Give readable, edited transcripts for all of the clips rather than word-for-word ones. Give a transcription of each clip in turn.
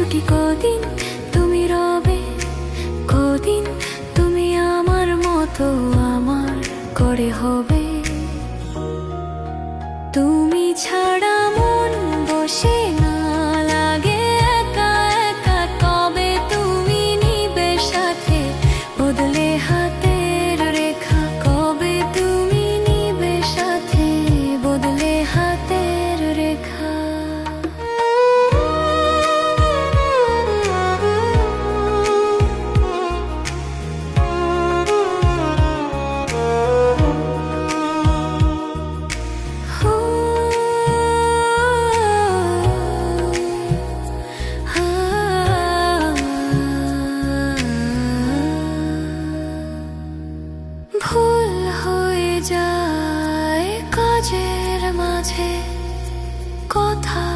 ছুটি কদিন তুমি রবে, কদিন তুমি আমার মতো আমার করে হবে। তুমি ছাড়া মন বসে না, লাগে একা একা। কবে তুমি নিবে সাথে বদলে হাতের রেখা, কবে তুমি নিবে সাথে বদলে হাতের রেখা। ভুল হয়ে যায় কাজের মাঝে, কথা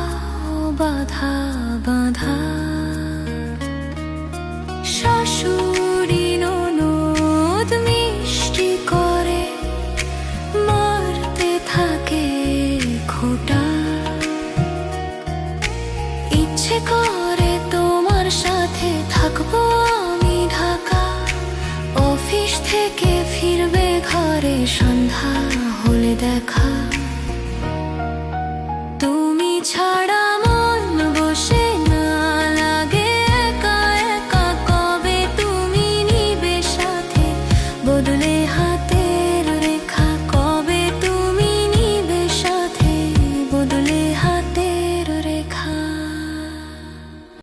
বাধা বাধা। শাশুড়ি ননদ মিষ্টি করে মারতে থাকে খোঁটা। ইচ্ছে করে তোমার সাথে থাকবো আমি ঢাকা, অফিস থেকে ফিরবে ঘরে সন্ধ্যা হলে দেখা।